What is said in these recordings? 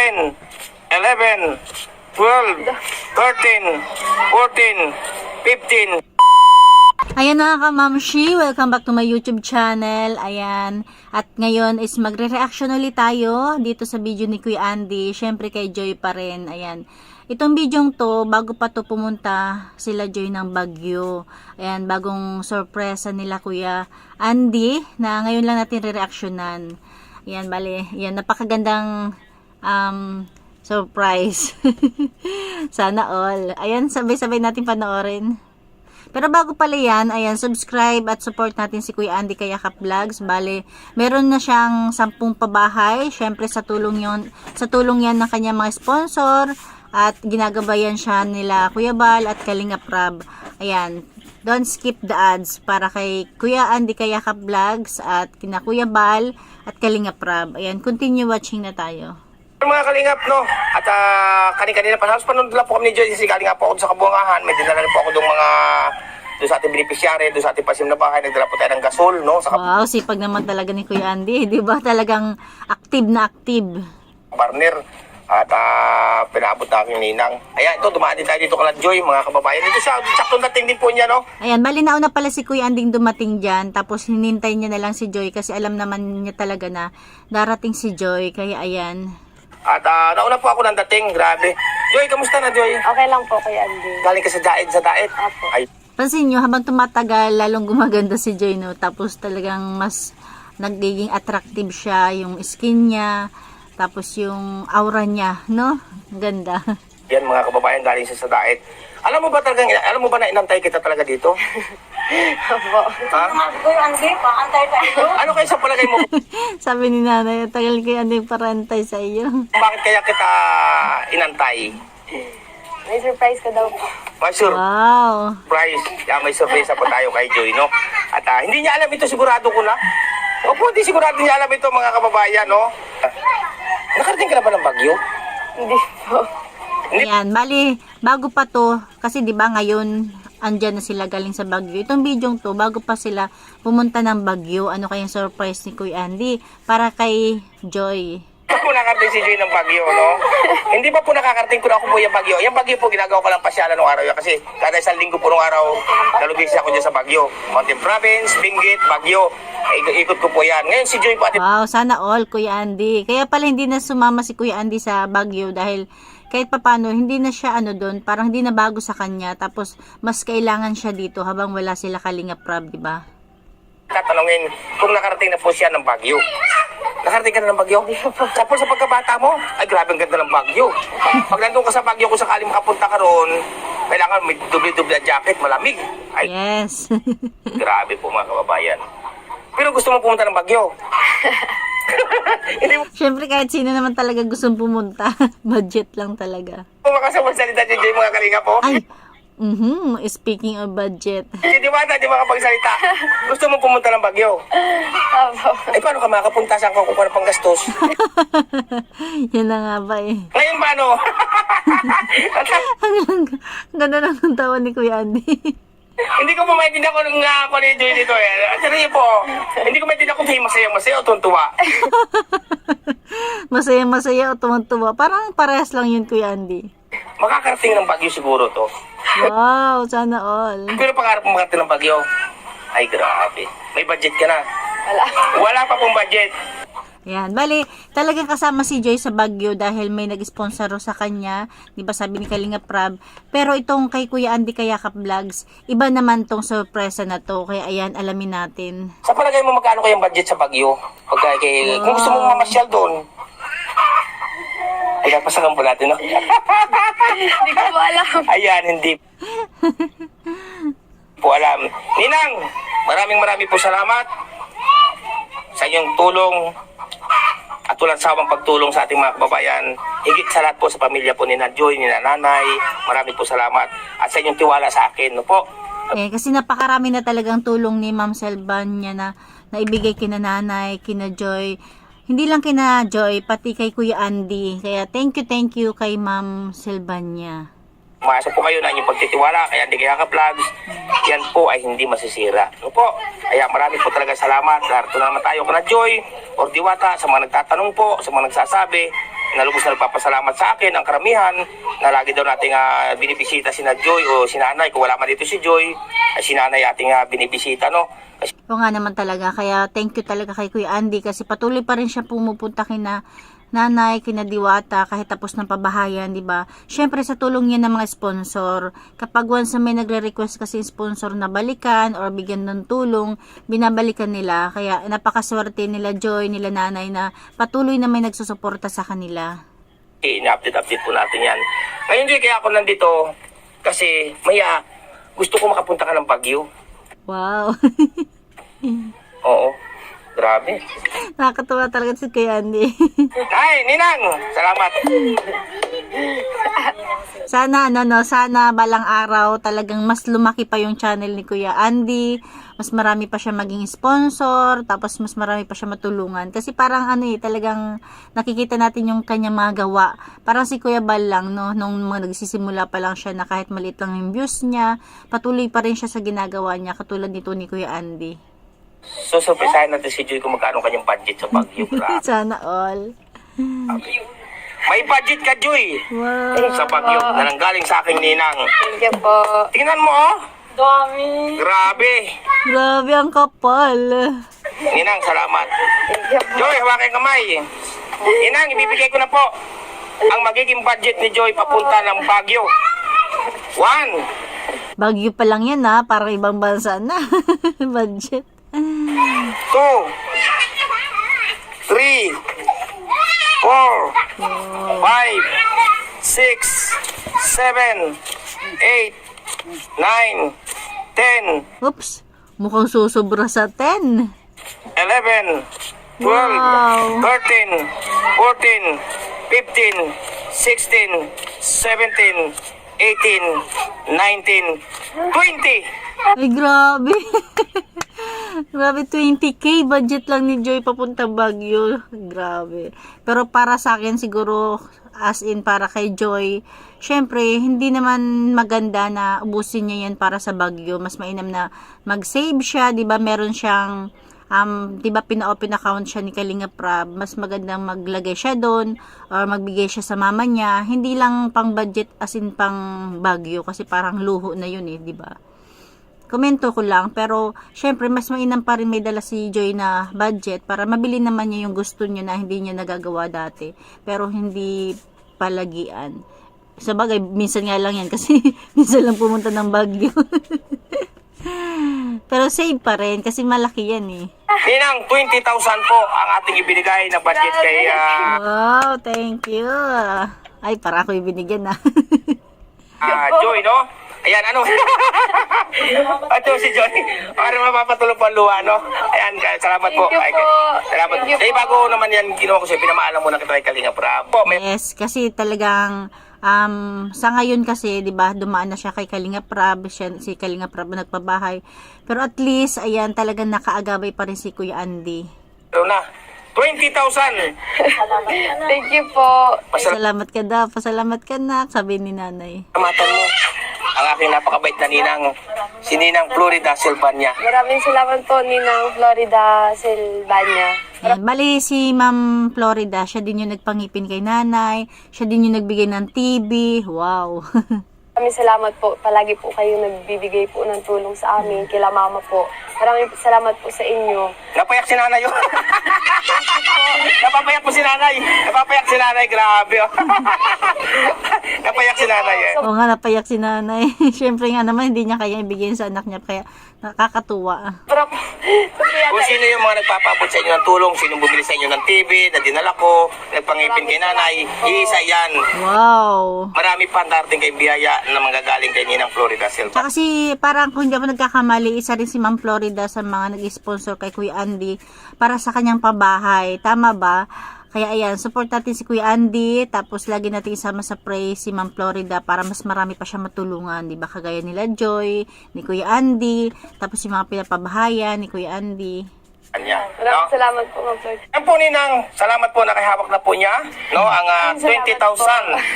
10, 11, 12, 13, 14, 15. Ayan na ka-mamshi, welcome back to my YouTube channel. Ayan, at ngayon is magre-reaction ulit tayo dito sa video ni Kuya Andy. Syempre kay Joy pa rin. Ayan, itong video to, bago pa to pumunta sila Joy ng Baguio. Ayan, bagong sorpresa nila Kuya Andy na ngayon lang natin re-reactionan. Ayan, bali, ayan, napakagandang surprise. Sana all. Ayan, sabay-sabay natin panoorin. Pero bago pala yan, ayan, subscribe at support natin si Kuya Andy Kayakap Vlogs. Bale, meron na siyang 10 pabahay. Syempre sa tulong yan ng kanyang mga sponsor at ginagabayan siya nila Kuya Bal at Kalinga Prab. Ayan, don't skip the ads para kay Kuya Andy Kayakap Vlogs at kina Kuya Bal at Kalinga Prab. Ayan, continue watching na tayo. Mga kalingap, no? At kanina pa, halos panunod lang po kami ni Joy. Kasi galing nga po ako sa Kabuangahan. May dinala rin po ako doon sa ating beneficiary, doon sa ating pasim na bahay. Nagdala po tayo ng gasol, no? Sa Wow, sipag naman talaga ni Kuya Andy. Di ba talagang active na active. Partner. At pinaabot na aking ninang. Ayan, ito, dumaan din tayo dito kala Joy, mga kababayan. Ito siya, saktong dating din po niya, no? Ayan, bali nauna pala si Kuya Anding dumating dyan. Tapos hinintay niya na lang si Joy kasi alam naman niya talaga na darating si Joy. Kaya ayan. At nauna po ako ng dating, grabe. Joy, kamusta na, Joy? Okay lang po, Kuya Andy. Galing ka sa daet. Apo. Ay, Pansin nyo, habang tumatagal, lalong gumaganda si Joy, no? Tapos talagang mas nagiging attractive siya, yung skin niya, tapos yung aura niya, no? Ganda. yan mga kababayan, galing sa daet. Alam mo ba na inantay kita talaga dito? Apo. Ha? Kuya Andy, paantay tayo. Ano kayo sa palagay mo? Sabi ni nanay, tagal Kuya Anding parantay sa iyo. Bakit kaya kita inantay? May surprise ka daw po. May Wow. surprise. May surprise po tayo kay Joy, no? At hindi niya alam ito, sigurado ko na. Opo, hindi sigurado niya alam ito, mga kababayan, no? Nakarating ka na ba ng Baguio? Hindi po. Ayan, bali, bago pa to, kasi di ba ngayon, andyan na sila galing sa Baguio. Itong bidyong to, bago pa sila pumunta ng Baguio, ano kayang surprise ni Kuya Andy para kay Joy. Hindi po nakarating si Joy ng Baguio, no? Hindi pa po nakakarating ko na ako po yung Baguio. Yung Baguio po, ginagawa ko lang pasyalan nung araw yan. Kasi kada isang linggo po nung araw, nalubisi ako dyan sa Baguio. Mountain Province, Benguet, Baguio. Ikot ko po yan. Ngayon si Joy po atin. Wow, sana all, Kuya Andy. Kaya pala hindi na sumama si Kuya Andy sa Baguio dahil kahit papano, hindi na siya doon, parang hindi na bago sa kanya. Tapos, mas kailangan siya dito habang wala sila Kalinga Prab, di ba? Tatanungin kung nakarating na po siya ng Baguio. Nakarating ka na ng Baguio? Tapos sa pagkabata mo, ay grabe ang ganda ng Baguio. Pag nandun ka sa Baguio, kung sakaling makapunta ka roon, kailangan may dubli-dubli ang jacket, malamig. Ay, Yes. grabe po mga kababayan. Pero gusto mo pumunta ng Baguio? Hindi mo Siyempre, kahit sino naman talaga gustong pumunta. Budget lang talaga. makasapagsalita dyan dyan mga kalinga po. Ay, speaking of budget. Hindi ba di makapagsalita? Gusto mo pumunta ng Baguio? Apo. Ay paano ka makapunta? Saan ka kukuha ng panggastos? Yan na nga ba eh. Ngayon paano? Ang ganda lang ng tawa ni Kuya Andy. Hindi ko pa maintindihan kung ako ni Joy dito eh. Seryo po. Hindi ko maintindihan kung masaya o tuntua. Masaya-masaya o tuwang-tuwa. Parang parehas lang yun, Kuya Andy. Makakarating ng Baguio siguro to. Wow, sana all. Pero pangarap mo makarating ng Baguio. Ay grabe. May budget ka na. Wala. Wala pa pong budget. Yan, bali, talagang kasama si Joy sa Baguio dahil may nag-sponsor sa kanya, 'di ba sabi ni Kalinga Prab. Pero itong kay Kuya Andy Kayakap Vlogs, iba naman tong sorpresa na to. Kaya ayan, alamin natin. Sa palagay mo magkano kayang budget sa Baguio? Kung gusto mong mamasyal doon. Ay, pasakan po natin, no? Hindi ko po alam. Ayan, hindi po alam. Ninang, maraming po salamat sa inyong tulong at walang sawang pagtulong sa ating mga kababayan. Higit sa lahat po sa pamilya po ni Joy, ni Nanay. Maraming po salamat at sa inyong tiwala sa akin, no po? Kasi napakarami na talagang tulong ni Ma'am Selvania na naibigay kina Nanay, kina Joy. Hindi lang kina Joy, pati kay Kuya Andy. Kaya thank you kay Ma'am Selvania. Umasa po kayo na inyong pagtitiwala kaya hindi kaya ka-vlogs. Yan po ay hindi masisira. No po? Kaya marami po talaga salamat. Narito na naman tayo kana Joy or Diwata sa mga nagtatanong po, sa mga nagsasabi. na lubos na nagpapasalamat sa akin, ang karamihan, na lagi daw nating binibisita si Joy o si Nanay. Kung wala man dito si Joy, ay si Nanay ating binibisita, no? Oo nga naman talaga. Kaya thank you talaga kay Kuya Andy kasi patuloy pa rin siya pumupunta kina Nanay, kina Diwata, kahit tapos ng pabahayan, di ba? Syempre sa tulong yan ng mga sponsor. Kapag once na may nagre-request kasi sponsor na balikan or bigyan ng tulong, binabalikan nila. Kaya napakaswerte nila Joy, nila Nanay na patuloy na may nagsusuporta sa kanila. I-update po natin yan. Ngayon Joy, kaya ako nandito kasi maya gusto ko makapunta ka ng Baguio. Wow. Oo. Grabe. Nakakatuwa talaga si Kuya Andy. Ay, Ninang! Salamat. Sana balang araw talagang mas lumaki pa yung channel ni Kuya Andy. Mas marami pa siya maging sponsor, tapos mas marami pa siya matulungan. Kasi parang talagang nakikita natin yung kanyang mga gawa. Parang si Kuya Bal lang, no? Nung nagsisimula pa lang siya na kahit maliit lang yung views niya, patuloy pa rin siya sa ginagawa niya, katulad nito ni Kuya Andy. So, surprisahin natin si Joy kung magkano kanyang budget sa Baguio. Grabe. Sana all. May budget ka, Joy, Wow. sa Baguio na nanggaling sa aking ninang. Thank you po. Tingnan mo, oh. Dami. Grabe. Grabe ang kapal. Ninang, salamat. Thank you po. Joy, hawakan kamay. Ninang, ibibigay ko na po ang magiging budget ni Joy papunta ng Baguio. 1, Baguio pa lang yan ha, parang ibang bansa na. Budget. 2, 3, 4, 5, 6, 7, 8, 9, 10, Oops, mukhang susubra sa 10. 11, 12, Wow. 13, 14, 15, 16, 17, 18, 19, 20. Ay, grabe. Grabe, 20k budget lang ni Joy papunta Baguio. Grabe. Pero para sa akin siguro, as in para kay Joy, syempre, hindi naman maganda na ubusin niya yan para sa Baguio. Mas mainam na mag-save siya, 'di ba? Meron siyang 'di ba pina-open account siya ni Kalinga Prab. Mas magandang maglagay siya doon or magbigay siya sa mama niya. Hindi lang pang budget as in pang Baguio kasi parang luho na 'yun 'di ba? Komento ko lang, pero syempre mas mainam pa rin may dala si Joy na budget para mabili naman niya yung gusto niya na hindi niya nagagawa dati, pero hindi palagian. Sa bagay, minsan nga lang yan kasi minsan lang pumunta ng Baguio. Pero save pa rin kasi malaki yan eh. Ninang, 20,000 po ang ating ibinigay na budget kay Wow, thank you. Ay, para ako ibinigyan na. Joy, no? Ayan, ano? Ito si Joy. Para mapapatulog po ang luha, no? Ayan, salamat po. Thank you po. Salamat. Thank you Eh, po. bago naman yan ginawa ko sa'yo, pinamaalam muna kita kay Kalinga Prab. Yes, kasi talagang sa ngayon kasi, 'di ba, dumaan na siya kay Kalinga Prab, si Kalinga Prab nagpabahay. Pero at least ayan, talagang nakaagabay pa rin si Kuya Andy. Ito na. 20,000. Thank you po. Pasalamat ka daw, pasalamat ka na, sabi ni Nanay. Pasalamatan mo ang aking napakabait na ninang, si Ninang Florida Silvania. Maraming salamat po, Ninang Florida Silvania. Ayan, bali si Ma'am Florida, siya din yung nagpangipin kay Nanay, siya din yung nagbigay ng TV. Wow. Maraming salamat po. Palagi po kayo nagbibigay po ng tulong sa amin. Kila mama po. Maraming salamat po sa inyo. Napayak si nanay yun. Napapayak po si nanay. Napapayak si nanay. Grabe. Napayak si nanay eh. Oo nga, napayak si Nanay. Siyempre nga naman, hindi niya kaya ibigay sa anak niya, kaya nakakatuwa. Pero po, Kung sino yung mga nagpapabot sa inyo ng tulong, sino bumili sa inyo ng TV, na dinala ko, nagpangipin kay nanay, iisa yan. Wow. Marami pa darating kay biyaya na manggagaling kay Ninang Florida Silva. Tsaka si, parang kung hindi ako nagkakamali, isa rin si Ma'am Florida sa mga nag-sponsor kay Kuya Andy para sa kanyang pabahay. Tama ba? Kaya ayan, support natin si Kuya Andy, tapos lagi natin isama sa pray si Ma'am Florida para mas marami pa siya matulungan, di ba? Kagaya nila Joy, ni Kuya Andy, tapos yung mga pinapabahayan ni Kuya Andy. Kanya, no? maraming salamat po, Ma'am Florida. Yan po Ninang, salamat po, nakahawak na po niya, no? Ang 20,000,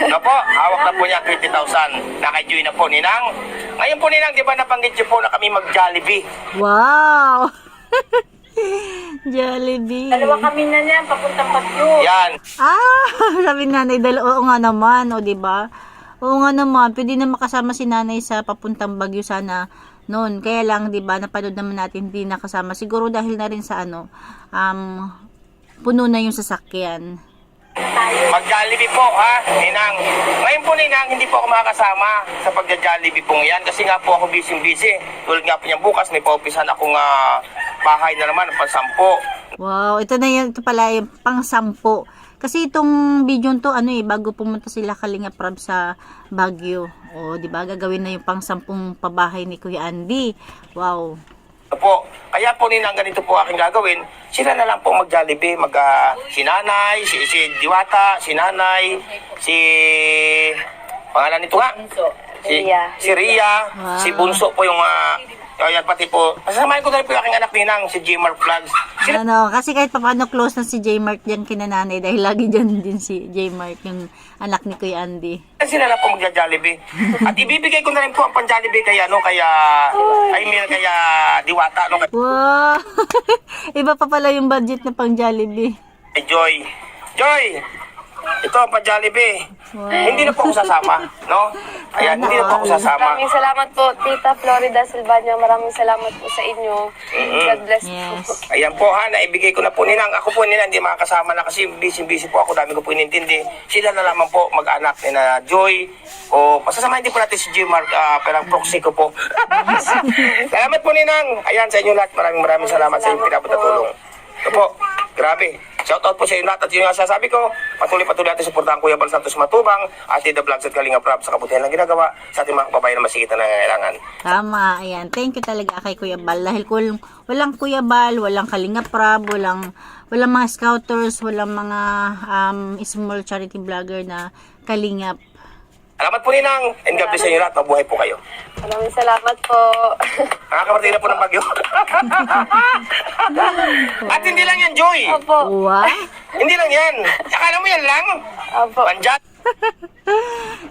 no po, hawak na po niya 20,000, naka-join na po Ninang. Ngayon po Ninang, di ba nabanggit niyo po na kami mag-Jollibee? Wow! Jollibee. Dalawa kami na niyan, papuntang Baguio. Yan. Ah, sabi ni nanay, oo nga naman, o diba? Oo nga naman, pwede na makasama si nanay sa papuntang Baguio sana noon. Kaya lang, diba, napanood naman natin, hindi nakasama. Siguro dahil na rin sa puno na yung sasakyan. Mag-Jollibee po, ha, Ninang. Ngayon po, Ninang, hindi po ako makakasama sa pag-Jollibee pong yan kasi nga po ako busy-busy. Tulad nga po niyan bukas, may paupisan akong bahay na naman, pang-10. Wow, ito na yun, ito pala yung pang-10. Kasi itong video to, bago pumunta sila Kalinga Prab sa Baguio. O, di ba, gagawin na yung pang-10 pabahay ni Kuya Andy. Wow. Po. Kaya po Ninang, ganito po aking gagawin. Sila na lang po mag-Jollibee, si Nanay, si Diwata, si Nanay, si pangalan nito nga? Si Ria, Wow. si Bunso po yung ayan, pati po. Pasasamahin ko na rin po yung aking anak Ninang, si Jmar Vlogs. Sila Kasi kahit paano close na si J-Mark dyan kina nanay dahil lagi dyan din si J-Mark, yung anak ni Kuya Andy. sila na po mag-Jollibee. At ibibigay ko na rin po ang pan-Jollibee kaya kaya Diwata, no, Wow! Iba pa pala yung budget na pang Jollibee. kay Joy. Joy! Ito ang pa-Jollibee. Wow. Hindi na po ako sasama, no? Ayan, hindi na po ako sasama. Maraming salamat po, Tita Florida Silvania. Maraming salamat po sa inyo. God bless Yes. po. Ayan po ha, naibigay ko na po Ninang. Ako po Ninang, hindi makakasama na kasi busy-busy po ako. Dami ko po inintindi. Sila na lamang po mag-anak ni na Joy. O pasasamahin din po natin si Jmar, pero ang proxy ko po. Salamat po Ninang. Ayan sa inyo lahat. Maraming salamat sa inyong pinabot na tulong. Ito po, grabe. Shoutout po sa inyo lahat at yun nga sasabi ko, patuloy natin suportahan Kuya Bal Santos Matubang, Ate The Vlogs at Kalinga Prab sa kabutihan ng ginagawa sa ating mga kababayan na masigit na nangangailangan. Tama, ayan. Thank you talaga kay Kuya Bal. Dahil kung walang Kuya Bal, walang Kalinga Prab, walang mga scouters, walang mga small charity vlogger na kalingap. Salamat po Ninang, and God bless sa inyo lahat. Mabuhay po kayo. Maraming salamat po. Nakakapartin na po ng bagyo. At hindi lang yan, Joy. Opo. Wow! Hindi lang yan. Akala mo yan lang? Opo. Panjat,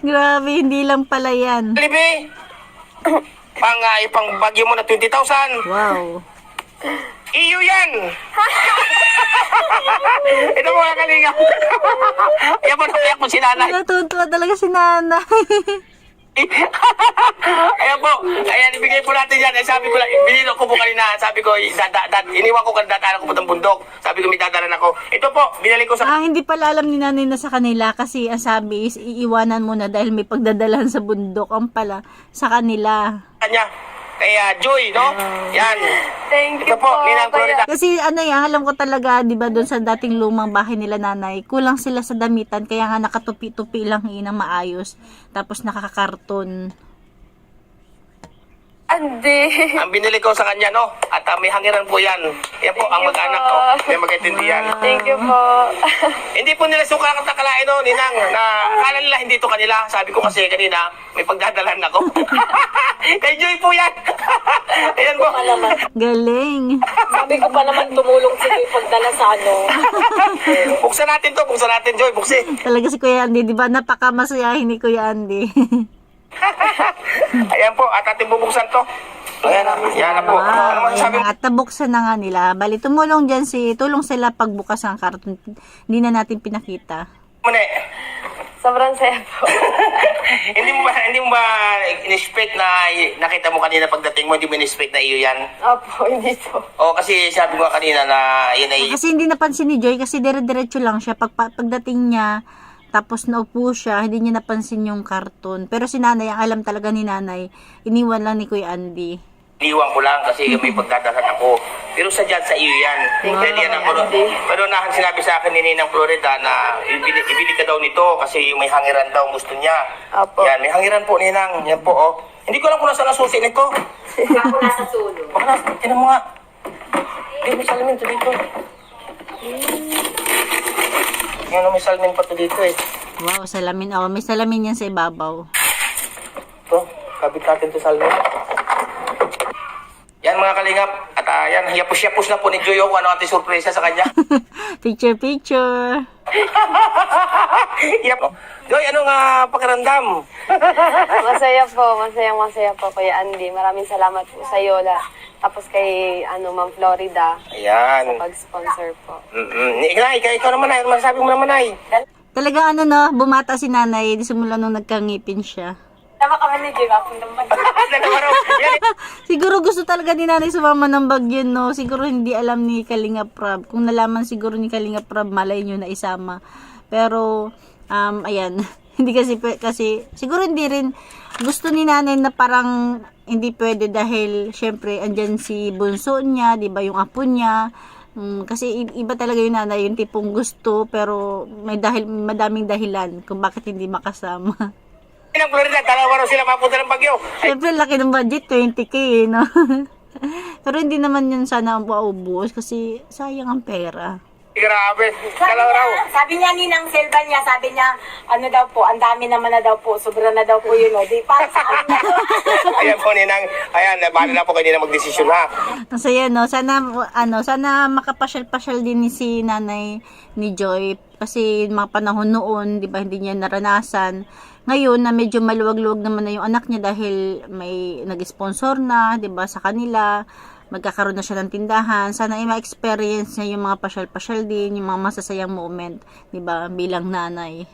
Grabe, hindi lang pala yan. Jollibee. Pang bagyo mo na 20,000. Wow! Iyo yan. Ito mga kalinga. Ayan po, napayak mo si nanay. Natutuwa talaga si nanay. Ayan po. Ayan, ibigay po natin yan. Sabi ko lang, binilo ko po kanina. Sabi ko, iniwan ko kanina dadaanan ko po ng bundok. Sabi ko, may dadalan ako. Ito po, binali ko sa Hindi pala alam ni nanay na sa kanila kasi ang sabi is iiwanan mo na dahil may pagdadalahan sa bundok. Ang pala sa kanila. kanya. Kaya Joy, no? Yan. Thank Ito you po, po. Ninang Florida. Kasi alam ko talaga, 'di ba, doon sa dating lumang bahay nila nanay, kulang sila sa damitan kaya nga nakatupi-tupi lang inang maayos. Tapos nakakakarton. Andi. Ang binili ko sa kanya, no? At may hangiran po yan. Yan po, ang Thank you mag-anak po. ko. May mag-intindihan. Thank you po. Hindi po nila suka nakalain, no, Ninang, na akala nila hindi ito kanila. Sabi ko kasi kanina, may pagdadalan ako. Kay Joy po yan. Ayan po. Galing. Sabi ko pa naman tumulong si Joy pagdala sa ano. Buksan natin to, buksan natin, Joy, buksin. Talaga si Kuya Andy, 'di ba? Napakamasayahin ni Kuya Andy. Ayan po, at ating bubuksan to. Ayan na po. Ano Wow, masasabi mo? ayan, at nabuksan na nga nila. Bali, tumulong tulong sila pagbukas ng karton. Hindi na natin pinakita. Muna Sobrang saya po. hindi mo ba in-expect na nakita mo kanina pagdating mo, hindi mo in-expect na iyo yan? Opo, hindi po. O kasi sabi ko kanina na yan ay Kasi hindi napansin ni Joy kasi dire-diretso lang siya. Pagdating niya, tapos naupo siya, hindi niya napansin yung karton. Pero si nanay, ang alam talaga ni nanay, iniwan lang ni Kuya Andy. iniwan ko lang kasi may pagdadasan ako. Pero sadya sa iyo yan. Dahil yan ako. Pero sinabi sa akin ni Ninang Florida na ibili ka daw nito kasi may hangiran daw gusto niya. Opo. Yan, may hangiran po Ninang. Yan po, oh. Hindi ko alam kung nasa nasusi nito. Ako nasa sulo. Baka nasa, tinan mo nga. Hindi, may salamin to dito. Yan, may salamin pa to dito eh. Wow, salamin. Oh, may salamin yan sa ibabaw. Ito, kabit natin to salamin. Yan mga kalingap. At yan, yapos-yapos na po ni Joy kung ano ating sorpresa sa kanya. Picture. Yap. Joy, ano nga pakiramdam? Masaya po, Kuya Andy. Maraming salamat po sa iyo. Tapos kay Ma'am Florida sa Ayan. pag-sponsor po. Ikaw naman ay, masasabi mo naman ay. Talaga bumata si nanay simula nung nagkangipin siya. Tama kami ni Jim, ako naman. Dalawa raw. Yan. Siguro gusto talaga ni nanay sumama ng Baguio, no? Siguro hindi alam ni Kalinga Prab. Kung nalaman siguro ni Kalinga Prab, malay nyo na isama. Pero, ayan. Hindi kasi siguro hindi rin gusto ni nanay na parang hindi pwede dahil syempre andyan si bunso niya, 'di ba, yung apo niya. Kasi iba talaga yung nanay, yung tipong gusto pero madaming dahilan kung bakit hindi makasama. Ng Florida, dalawa raw sila mapunta ng Baguio. Syempre laki ng budget, 20k, no? Pero hindi naman yun sana maubos kasi sayang ang pera. Grabe, dalawa raw. Sabi niya Ninang Selva niya, sabi niya, ano daw po, ang dami naman na daw po, sobra na daw po yun, o. Di para sa akin na. Ayan po, Ninang. Ayan, bahala na po kayo na magdesisyon ha. Ang saya, no? Sana makapasyal-pasyal din si nanay ni Joy kasi mga panahon noon, 'di ba, hindi niya naranasan. Ngayon na medyo maluwag-luwag naman na yung anak niya dahil may nag-sponsor na, 'di ba, sa kanila. Magkakaroon na siya ng tindahan. Sana ay ma-experience niya yung mga pasyal-pasyal din, yung mga masasayang moment, 'di ba, bilang nanay.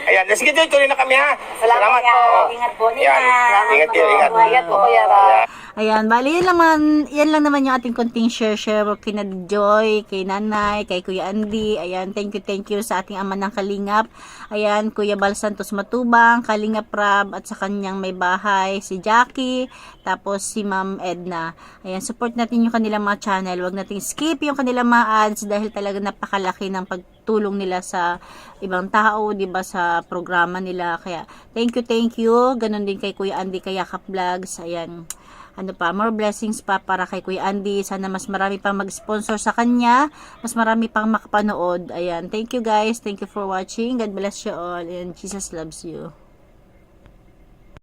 Ayan, sige, Joy, tuloy na kami ha. Salamat po. Oh. Ingat po, Ayan. Ninang. Ingat kayo, ingat. Ingat po, Kuya Ra. Ayan, bali yan lang naman yung ating konting share kina Joy, kay nanay, kay Kuya Andy. Ayan, thank you sa ating ama ng Kalingap. Ayan, Kuya Bal Santos Matubang, Kalingap Rab, at sa kanyang may bahay, si Jackie, tapos si Ma'am Edna. Ayan, support natin yung kanilang mga channel. Huwag nating skip yung kanilang mga ads dahil talaga napakalaki ng pagtulong nila sa ibang tao, 'di ba, sa programa nila. Kaya thank you. Ganon din kay Kuya Andy, kay Yakap Vlogs. Ayan. More blessings pa para kay Kuya Andy. Sana mas marami pang mag-sponsor sa kanya. Mas marami pang makapanood. Ayan. Thank you guys. Thank you for watching. God bless you all. And Jesus loves you.